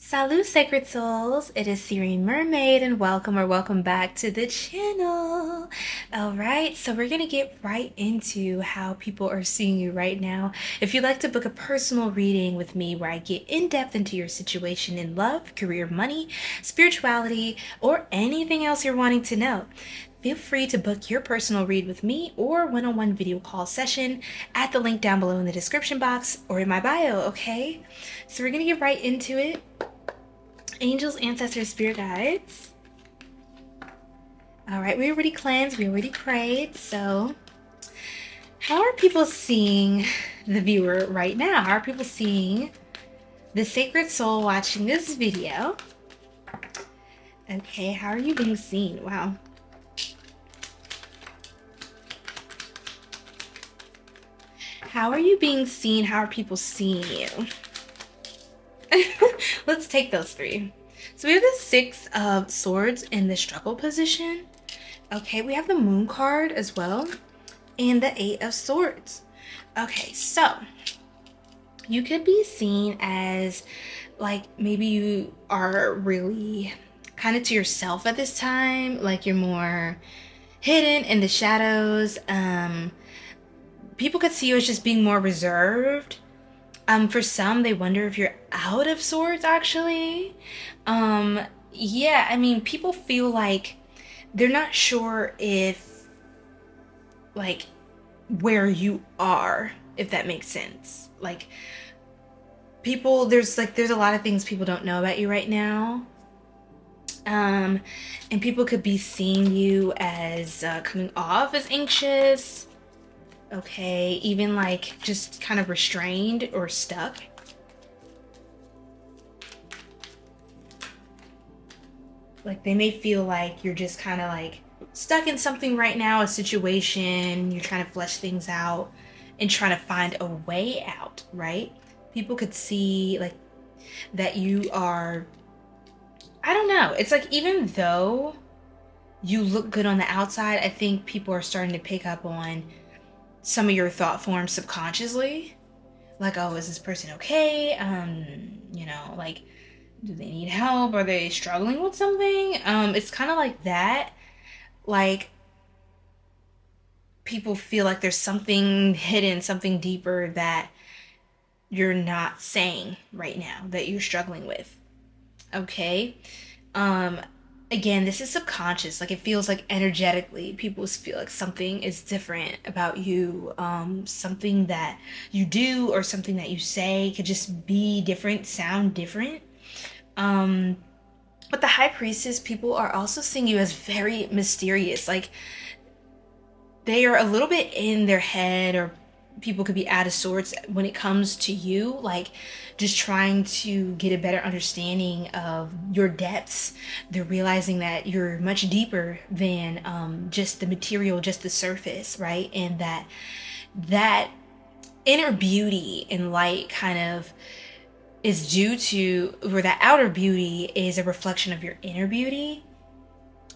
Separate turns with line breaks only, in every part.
Salut Sacred Souls, it is Sirian Mermaid and welcome back to the channel. Alright, so we're going to get right into how people are seeing you right now. If you'd like to book a personal reading with me where I get in depth into your situation in love, career, money, spirituality, or anything else you're wanting to know, feel free to book your personal read with me or one-on-one video call session at the link down below in the description box or in my bio, okay? So we're going to get right into it. Angels, ancestors, spirit guides. All right, we already cleansed, we already prayed. So how are people seeing the viewer right now? How are people seeing the sacred soul watching this video? Okay, how are you being seen? Wow. How are you being seen? How are people seeing you? Let's take those three. So we have the Six of Swords in the struggle position. Okay, we have the Moon card as well. And the Eight of Swords. Okay, so you could be seen as like maybe you are really kind of to yourself at this time. Like you're more hidden in the shadows. People could see you as just being more reserved. For some, they wonder if you're out of sorts, actually. Yeah, I mean, people feel like they're not sure if, like, where you are, if that makes sense. Like, people, there's a lot of things people don't know about you right now. And people could be seeing you as coming off as anxious. Okay, even like just kind of restrained or stuck. Like they may feel like you're just kind of like stuck in something right now, a situation, you're trying to flesh things out and trying to find a way out, right? People could see like that you are, I don't know, it's like even though you look good on the outside, I think people are starting to pick up on some of your thought forms subconsciously. Like, oh, is this person okay? You know, like, do they need help? Are they struggling with something? It's kind of like that. Like, people feel like there's something hidden, something deeper that you're not saying right now that you're struggling with. Okay? Again, this is subconscious. Like it feels like energetically people feel like something is different about you. Something that you do or something that you say could just be different, sound different. But the High Priestess, people are also seeing you as very mysterious. Like they are a little bit in their head, or people could be out of sorts when it comes to you, like just trying to get a better understanding of your depths. They're realizing that you're much deeper than just the material, just the surface, right? And that inner beauty and light kind of is due to, or that outer beauty is a reflection of your inner beauty.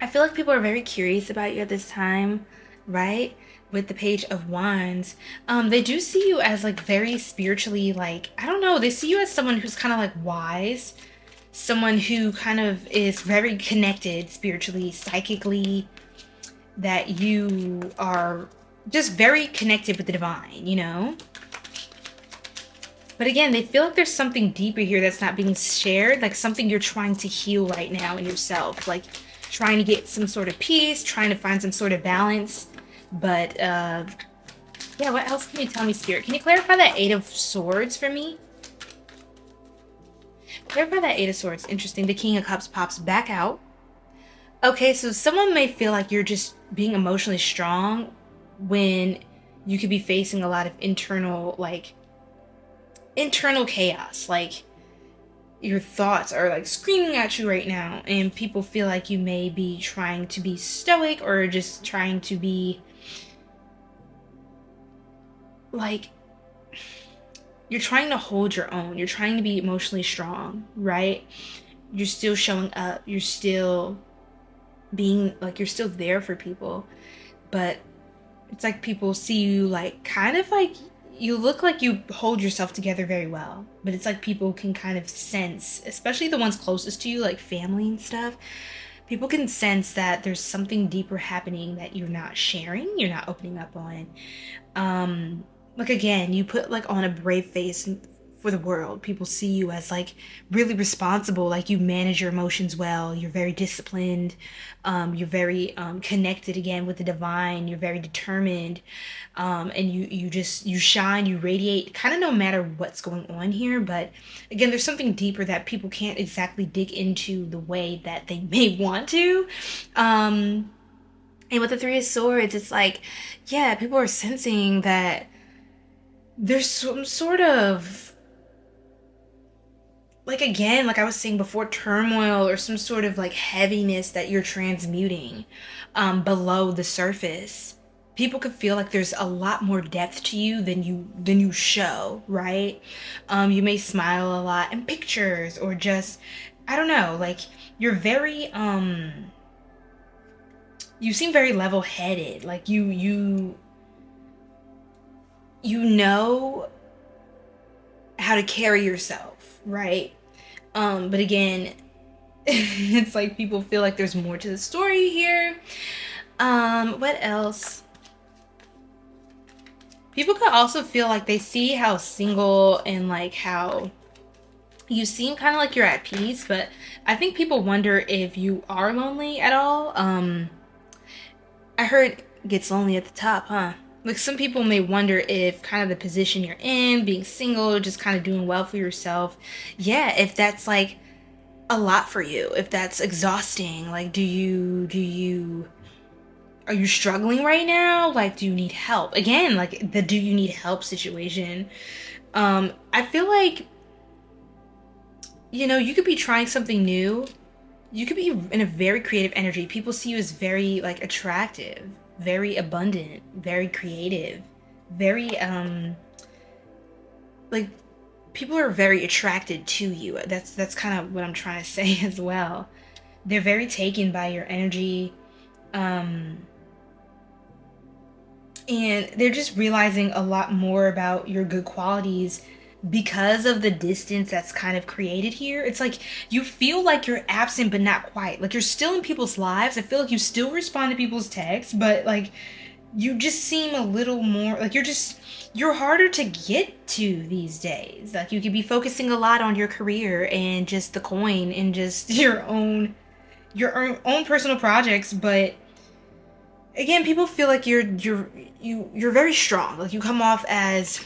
I feel like people are very curious about you at this time, right? With the Page of Wands, they do see you as like very spiritually, like, I don't know, they see you as someone who's kind of like wise, someone who kind of is very connected spiritually, psychically, that you are just very connected with the divine, you know? But again, they feel like there's something deeper here that's not being shared, like something you're trying to heal right now in yourself, like trying to get some sort of peace, trying to find some sort of balance. But yeah, what else can you tell me, Spirit? Can you clarify that Eight of Swords for me? Clarify that Eight of Swords. Interesting. The King of Cups pops back out. Okay, so someone may feel like you're just being emotionally strong when you could be facing a lot of internal chaos. Like your thoughts are like screaming at you right now, and people feel like you may be trying to be stoic or just trying to be like, you're trying to hold your own. You're trying to be emotionally strong, right? You're still showing up. You're still being like, you're still there for people. But it's like people see you like kind of like you look like you hold yourself together very well, but it's like people can kind of sense, especially the ones closest to you, like family and stuff. People can sense that there's something deeper happening that you're not sharing, you're not opening up on. Like again, you put like on a brave face for the world. People see you as like really responsible, like you manage your emotions well, you're very disciplined, you're very connected again with the divine, you're very determined, and you shine, you radiate kind of no matter what's going on here. But again, there's something deeper that people can't exactly dig into the way that they may want to. And with the Three of Swords, it's like, yeah, people are sensing that there's some sort of, like again, like I was saying before, turmoil or some sort of like heaviness that you're transmuting below the surface. People could feel like there's a lot more depth to you than you show, right? You may smile a lot in pictures, or just, I don't know, like you're very you seem very level-headed, like you know how to carry yourself, right? But again, it's like people feel like there's more to the story here. What else? People could also feel like they see how single and like how you seem kind of like you're at peace, but I think people wonder if you are lonely at all. I heard it gets lonely at the top, huh? Like some people may wonder if kind of the position you're in, being single, just kind of doing well for yourself, yeah, if that's like a lot for you, if that's exhausting. Like, are you struggling right now? Like, do you need help? Again, like the do you need help situation. I feel like, you could be trying something new. You could be in a very creative energy. People see you as very like attractive, very abundant, very creative, very like people are very attracted to you. That's kind of what I'm trying to say as well. They're very taken by your energy. And they're just realizing a lot more about your good qualities because of the distance that's kind of created here. It's like you feel like you're absent but not quite. Like you're still in people's lives. I feel like you still respond to people's texts, but like you just seem a little more like you're harder to get to these days. Like you could be focusing a lot on your career and just the coin and just your own personal projects, but again, people feel like you're very strong. Like you come off as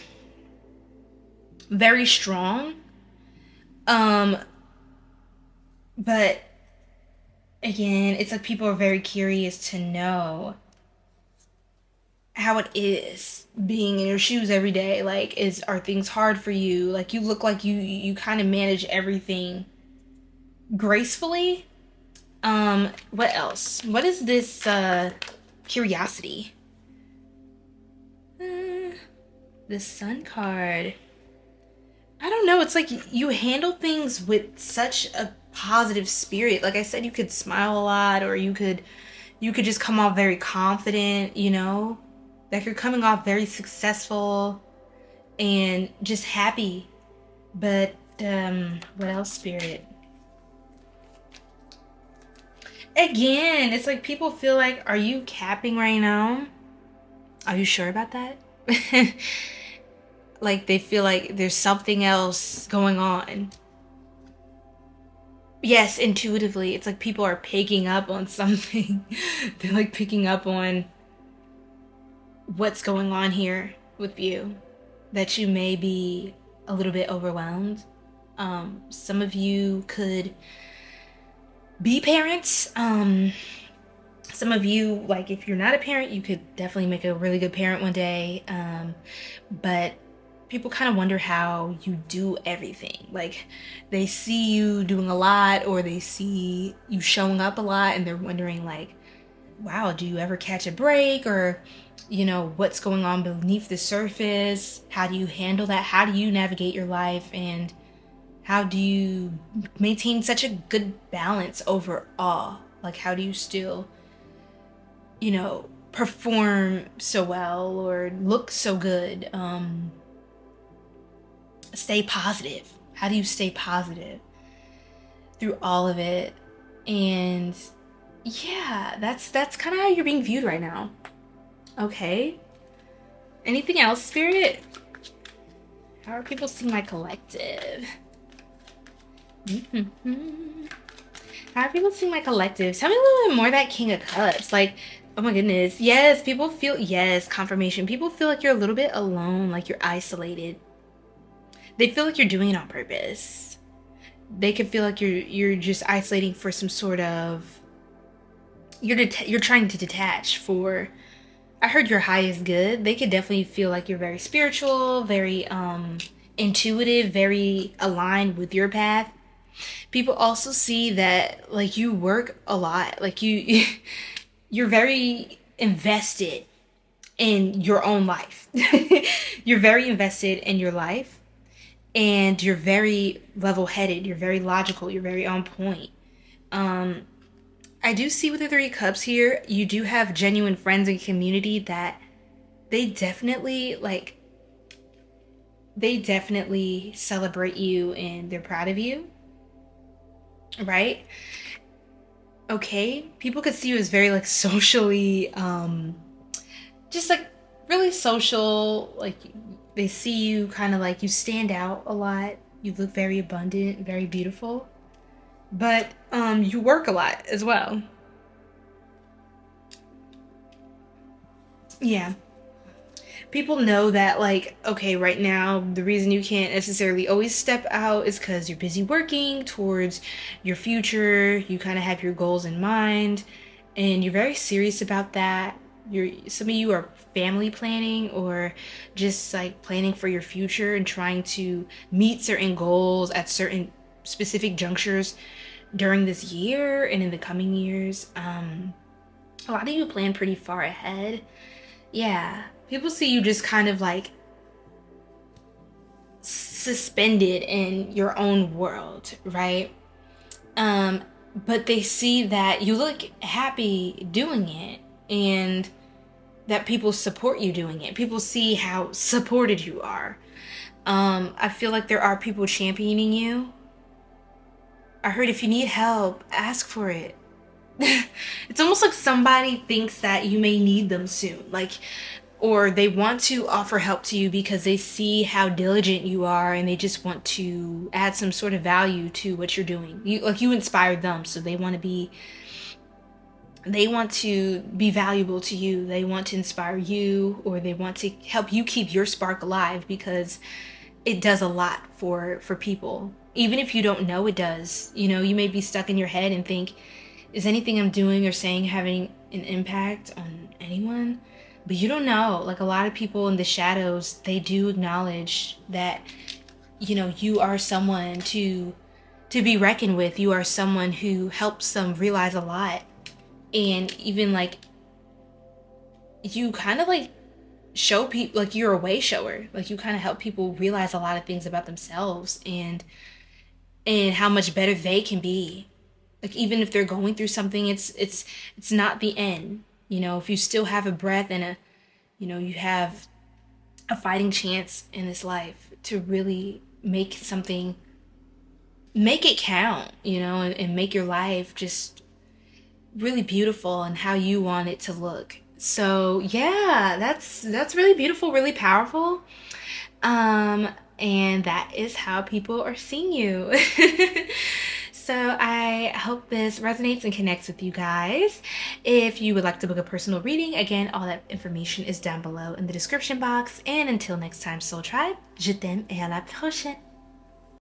very strong. But again, it's like people are very curious to know how it is being in your shoes every day. Like, are things hard for you? Like, you look like you kind of manage everything gracefully. What else? What is this curiosity? The Sun card. I don't know. It's like you handle things with such a positive spirit. Like I said, you could smile a lot, or you could just come off very confident, like you're coming off very successful and just happy. But what else, Spirit? Again, it's like people feel like, are you capping right now? Are you sure about that? Like they feel like there's something else going on. Yes, intuitively, it's like people are picking up on something. They're like picking up on what's going on here with you, that you may be a little bit overwhelmed. Some of you could be parents. Some of you, like if you're not a parent, you could definitely make a really good parent one day. But people kind of wonder how you do everything. Like they see you doing a lot, or they see you showing up a lot, and they're wondering like, wow, do you ever catch a break? Or what's going on beneath the surface? How do you handle that? How do you navigate your life? And how do you maintain such a good balance overall? Like how do you still perform so well or look so good? stay positive? How do you stay positive through all of it? And yeah, that's kind of how you're being viewed right now. Okay. Anything else, Spirit? How are people seeing my collective? How are people seeing my collective? Tell me a little bit more that King of Cups. Like, oh my goodness. Yes, people feel, yes, confirmation. People feel like you're a little bit alone, like you're isolated. They feel like you're doing it on purpose. They can feel like you're just isolating for some sort of, you're trying to detach for, I heard your high is good. They could definitely feel like you're very spiritual, very intuitive, very aligned with your path. People also see that like you work a lot, like you're very invested in your own life. You're very invested in your life, and you're very level-headed, you're very logical, you're very on point. I do see with the Three of Cups here, you do have genuine friends and community that they definitely celebrate you and they're proud of you, right? Okay, people could see you as very like socially, just like really social. Like they see you kind of like you stand out a lot. You look very abundant, very beautiful, but you work a lot as well. Yeah. People know that like, okay, right now the reason you can't necessarily always step out is because you're busy working towards your future. You kind of have your goals in mind and you're very serious about that. Some of you are family planning or just like planning for your future and trying to meet certain goals at certain specific junctures during this year and in the coming years. A lot of you plan pretty far ahead. Yeah, people see you just kind of like suspended in your own world, right? But they see that you look happy doing it and that people support you doing it. People see how supported you are. I feel like there are people championing you. I heard if you need help, ask for it. It's almost like somebody thinks that you may need them soon, like, or they want to offer help to you because they see how diligent you are and they just want to add some sort of value to what you're doing. You inspired them, so they want to be valuable to you. They want to inspire you, or they want to help you keep your spark alive because it does a lot for people. Even if you don't know it does, you may be stuck in your head and think, is anything I'm doing or saying having an impact on anyone? But you don't know. Like a lot of people in the shadows, they do acknowledge that, you are someone to be reckoned with. You are someone who helps them realize a lot. And even like, you kind of like show people, like you're a way shower. Like you kind of help people realize a lot of things about themselves and how much better they can be. Like even if they're going through something, it's not the end. If you still have a breath and you have a fighting chance in this life to really make it count, and make your life just really beautiful and how you want it to look. So yeah, that's really beautiful, really powerful. And that is how people are seeing you. So I hope this resonates and connects with you guys. If you would like to book a personal reading, again, all that information is down below in the description box. And until next time, Soul Tribe, je t'aime et à la prochaine.